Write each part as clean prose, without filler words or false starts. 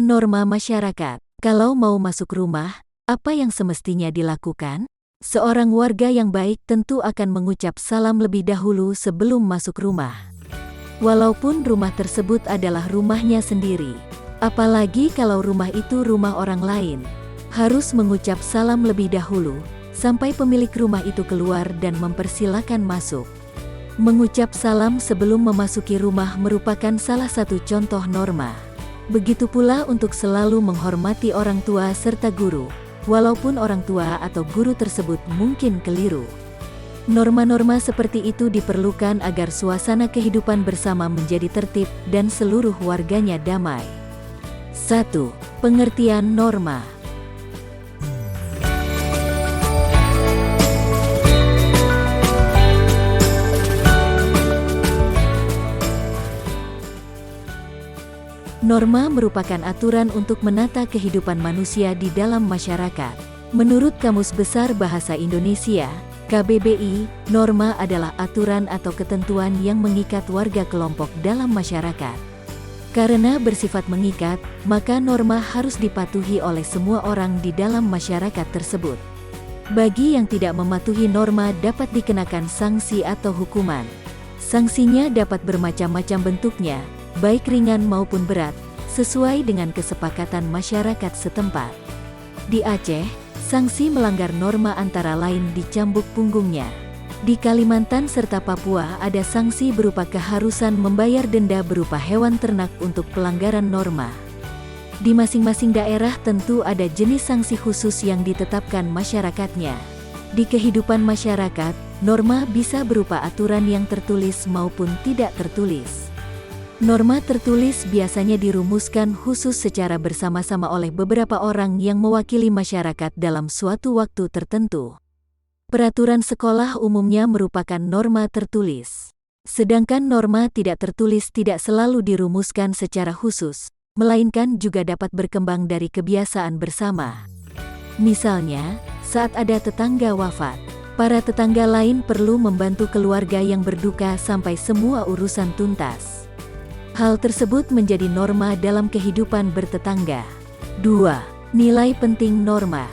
norma masyarakat. Kalau mau masuk rumah, apa yang semestinya dilakukan? Seorang warga yang baik tentu akan mengucap salam lebih dahulu sebelum masuk rumah. Walaupun rumah tersebut adalah rumahnya sendiri. Apalagi kalau rumah itu rumah orang lain. Harus mengucap salam lebih dahulu, sampai pemilik rumah itu keluar dan mempersilakan masuk. Mengucap salam sebelum memasuki rumah merupakan salah satu contoh norma. Begitu pula untuk selalu menghormati orang tua serta guru, walaupun orang tua atau guru tersebut mungkin keliru. Norma-norma seperti itu diperlukan agar suasana kehidupan bersama menjadi tertib dan seluruh warganya damai. 1. Pengertian norma. Norma merupakan aturan untuk menata kehidupan manusia di dalam masyarakat. Menurut Kamus Besar Bahasa Indonesia, KBBI, norma adalah aturan atau ketentuan yang mengikat warga kelompok dalam masyarakat. Karena bersifat mengikat, maka norma harus dipatuhi oleh semua orang di dalam masyarakat tersebut. Bagi yang tidak mematuhi norma dapat dikenakan sanksi atau hukuman. Sanksinya dapat bermacam-macam bentuknya, baik ringan maupun berat, sesuai dengan kesepakatan masyarakat setempat. Di Aceh, sanksi melanggar norma antara lain dicambuk punggungnya. Di Kalimantan serta Papua ada sanksi berupa keharusan membayar denda berupa hewan ternak untuk pelanggaran norma. Di masing-masing daerah tentu ada jenis sanksi khusus yang ditetapkan masyarakatnya. Di kehidupan masyarakat, norma bisa berupa aturan yang tertulis maupun tidak tertulis. Norma tertulis biasanya dirumuskan khusus secara bersama-sama oleh beberapa orang yang mewakili masyarakat dalam suatu waktu tertentu. Peraturan sekolah umumnya merupakan norma tertulis. Sedangkan norma tidak tertulis tidak selalu dirumuskan secara khusus, melainkan juga dapat berkembang dari kebiasaan bersama. Misalnya, saat ada tetangga wafat, para tetangga lain perlu membantu keluarga yang berduka sampai semua urusan tuntas. Hal tersebut menjadi norma dalam kehidupan bertetangga. 2. Nilai penting norma.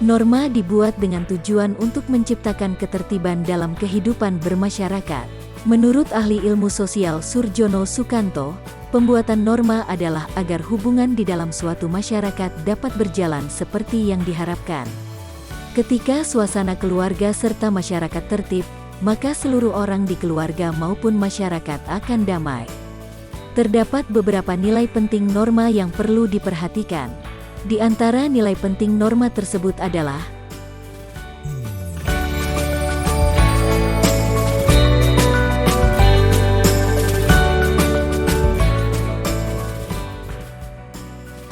Norma dibuat dengan tujuan untuk menciptakan ketertiban dalam kehidupan bermasyarakat. Menurut ahli ilmu sosial Surjono Sukanto, pembuatan norma adalah agar hubungan di dalam suatu masyarakat dapat berjalan seperti yang diharapkan. Ketika suasana keluarga serta masyarakat tertib, maka seluruh orang di keluarga maupun masyarakat akan damai. Terdapat beberapa nilai penting norma yang perlu diperhatikan. Di antara nilai penting norma tersebut adalah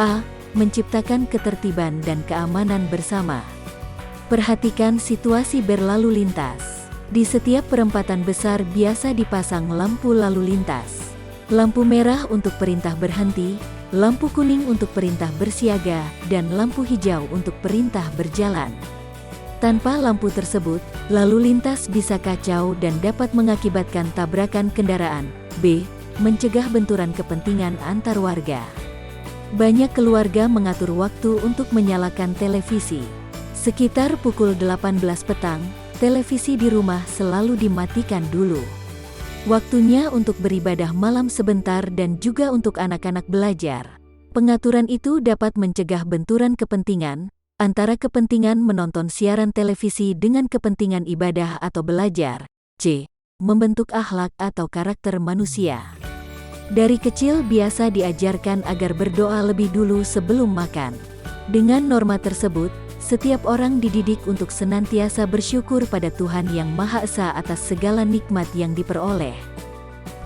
A. Menciptakan ketertiban dan keamanan bersama. Perhatikan situasi berlalu lintas. Di setiap perempatan besar biasa dipasang lampu lalu lintas. Lampu merah untuk perintah berhenti, lampu kuning untuk perintah bersiaga, dan lampu hijau untuk perintah berjalan. Tanpa lampu tersebut, lalu lintas bisa kacau dan dapat mengakibatkan tabrakan kendaraan. B. Mencegah benturan kepentingan antar warga. Banyak keluarga mengatur waktu untuk menyalakan televisi. Sekitar pukul 18 petang, televisi di rumah selalu dimatikan dulu. Waktunya untuk beribadah malam sebentar dan juga untuk anak-anak belajar. Pengaturan itu dapat mencegah benturan kepentingan, antara kepentingan menonton siaran televisi dengan kepentingan ibadah atau belajar. C. Membentuk akhlak atau karakter manusia. Dari kecil biasa diajarkan agar berdoa lebih dulu sebelum makan. Dengan norma tersebut, setiap orang dididik untuk senantiasa bersyukur pada Tuhan Yang Maha Esa atas segala nikmat yang diperoleh.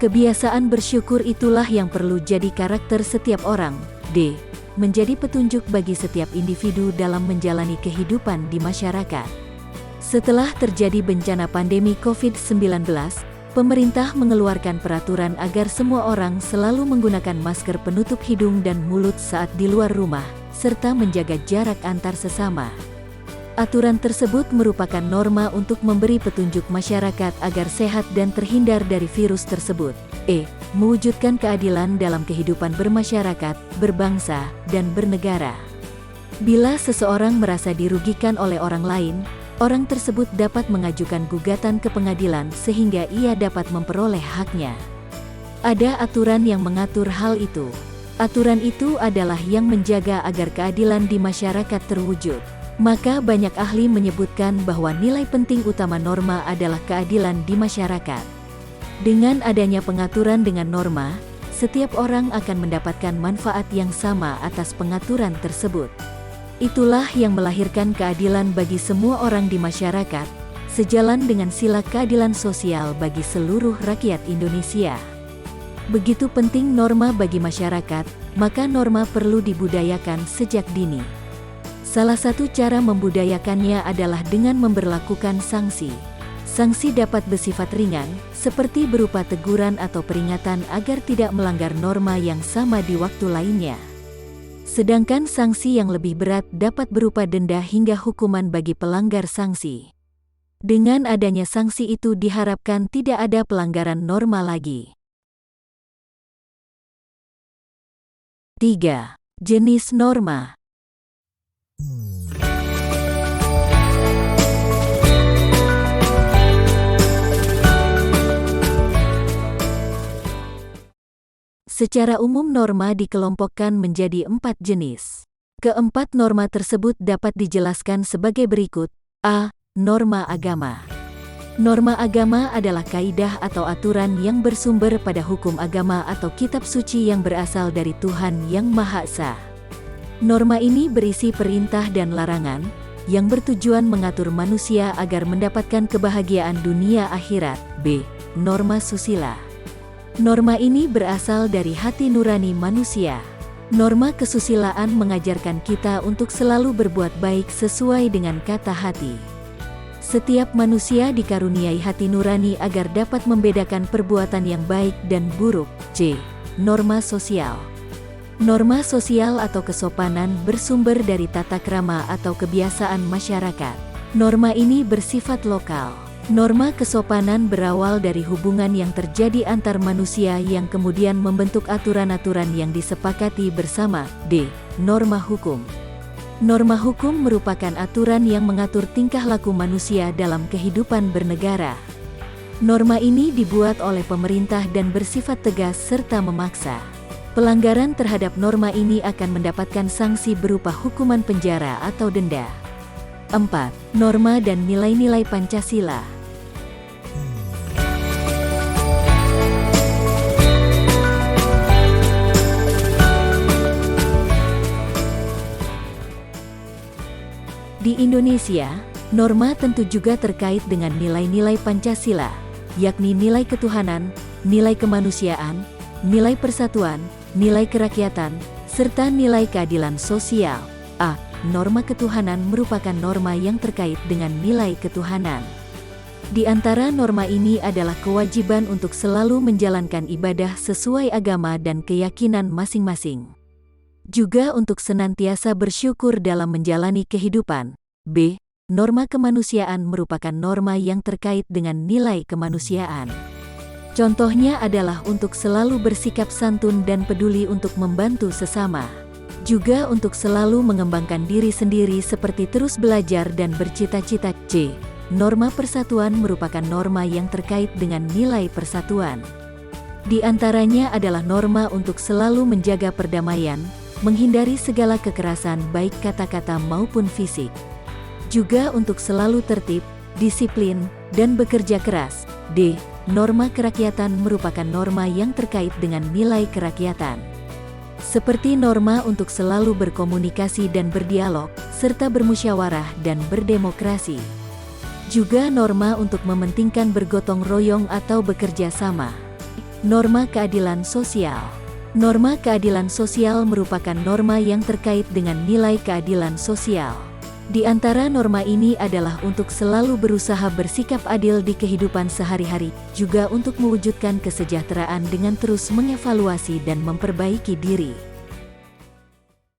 Kebiasaan bersyukur itulah yang perlu jadi karakter setiap orang. D. Menjadi petunjuk bagi setiap individu dalam menjalani kehidupan di masyarakat. Setelah terjadi bencana pandemi COVID-19, pemerintah mengeluarkan peraturan agar semua orang selalu menggunakan masker penutup hidung dan mulut saat di luar rumah, serta menjaga jarak antar sesama. Aturan tersebut merupakan norma untuk memberi petunjuk masyarakat agar sehat dan terhindar dari virus tersebut. Mewujudkan keadilan dalam kehidupan bermasyarakat, berbangsa, dan bernegara. Bila seseorang merasa dirugikan oleh orang lain, orang tersebut dapat mengajukan gugatan ke pengadilan sehingga ia dapat memperoleh haknya. Ada aturan yang mengatur hal itu. Aturan itu adalah yang menjaga agar keadilan di masyarakat terwujud. Maka banyak ahli menyebutkan bahwa nilai penting utama norma adalah keadilan di masyarakat. Dengan adanya pengaturan dengan norma, setiap orang akan mendapatkan manfaat yang sama atas pengaturan tersebut. Itulah yang melahirkan keadilan bagi semua orang di masyarakat, sejalan dengan sila keadilan sosial bagi seluruh rakyat Indonesia. Begitu penting norma bagi masyarakat, maka norma perlu dibudayakan sejak dini. Salah satu cara membudayakannya adalah dengan memberlakukan sanksi. Sanksi dapat bersifat ringan, seperti berupa teguran atau peringatan agar tidak melanggar norma yang sama di waktu lainnya. Sedangkan sanksi yang lebih berat dapat berupa denda hingga hukuman bagi pelanggar sanksi. Dengan adanya sanksi itu diharapkan tidak ada pelanggaran norma lagi. 3. Jenis norma. Secara umum norma dikelompokkan menjadi 4 jenis. Keempat norma tersebut dapat dijelaskan sebagai berikut. A. Norma agama. Norma agama adalah kaidah atau aturan yang bersumber pada hukum agama atau kitab suci yang berasal dari Tuhan Yang Maha Esa. Norma ini berisi perintah dan larangan, yang bertujuan mengatur manusia agar mendapatkan kebahagiaan dunia akhirat. B. Norma susila. Norma ini berasal dari hati nurani manusia. Norma kesusilaan mengajarkan kita untuk selalu berbuat baik sesuai dengan kata hati. Setiap manusia dikaruniai hati nurani agar dapat membedakan perbuatan yang baik dan buruk. C. Norma sosial. Norma sosial atau kesopanan bersumber dari tata krama atau kebiasaan masyarakat. Norma ini bersifat lokal. Norma kesopanan berawal dari hubungan yang terjadi antar manusia yang kemudian membentuk aturan-aturan yang disepakati bersama. D. Norma hukum. Norma hukum merupakan aturan yang mengatur tingkah laku manusia dalam kehidupan bernegara. Norma ini dibuat oleh pemerintah dan bersifat tegas serta memaksa. Pelanggaran terhadap norma ini akan mendapatkan sanksi berupa hukuman penjara atau denda. 4. Norma dan nilai-nilai Pancasila. Di Indonesia, norma tentu juga terkait dengan nilai-nilai Pancasila, yakni nilai ketuhanan, nilai kemanusiaan, nilai persatuan, nilai kerakyatan, serta nilai keadilan sosial. A. Norma ketuhanan merupakan norma yang terkait dengan nilai ketuhanan. Di antara norma ini adalah kewajiban untuk selalu menjalankan ibadah sesuai agama dan keyakinan masing-masing. Juga untuk senantiasa bersyukur dalam menjalani kehidupan. B. Norma kemanusiaan merupakan norma yang terkait dengan nilai kemanusiaan. Contohnya adalah untuk selalu bersikap santun dan peduli untuk membantu sesama. Juga untuk selalu mengembangkan diri sendiri seperti terus belajar dan bercita-cita. C. Norma persatuan merupakan norma yang terkait dengan nilai persatuan. Di antaranya adalah norma untuk selalu menjaga perdamaian, menghindari segala kekerasan baik kata-kata maupun fisik. Juga untuk selalu tertib, disiplin, dan bekerja keras. D. Norma kerakyatan merupakan norma yang terkait dengan nilai kerakyatan. Seperti norma untuk selalu berkomunikasi dan berdialog, serta bermusyawarah dan berdemokrasi. Juga norma untuk mementingkan bergotong royong atau bekerja sama. Norma keadilan sosial. Norma keadilan sosial merupakan norma yang terkait dengan nilai keadilan sosial. Di antara norma ini adalah untuk selalu berusaha bersikap adil di kehidupan sehari-hari, juga untuk mewujudkan kesejahteraan dengan terus mengevaluasi dan memperbaiki diri.